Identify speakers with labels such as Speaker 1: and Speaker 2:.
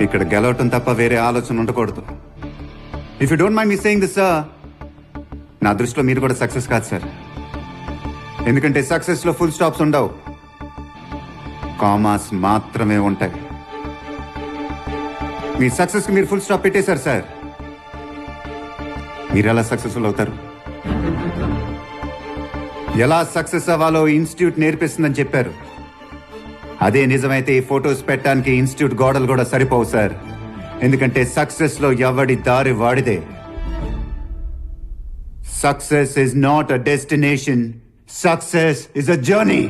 Speaker 1: ఇక్కడ గెలవటం తప్ప వేరే ఆలోచన ఉండకూడదు. If you don't mind me saying this sir, నా దృష్టిలో మీరు కూడా సక్సెస్ కాదు సార్. ఎందుకంటే సక్సెస్ లో ఫుల్ స్టాప్స్ ఉండవు, కామాస్ మాత్రమే ఉంటాయి. మీ సక్సెస్ కి మీరు ఫుల్ స్టాప్ పెట్టేశారు సార్. మీరు ఎలా సక్సెస్ఫుల్ అవుతారు? ఎలా సక్సెస్ అవ్వాలో ఇన్స్టిట్యూట్ నేర్పిస్తుందని చెప్పారు. అదే నిజమైతే ఈ ఫొటోస్ పెట్టడానికి ఇన్స్టిట్యూట్ గోడలు కూడా సరిపోవు సార్. ఎందుకంటే సక్సెస్ లో ఎవడి దారి వాడిదే. Success is not a destination, success is a journey.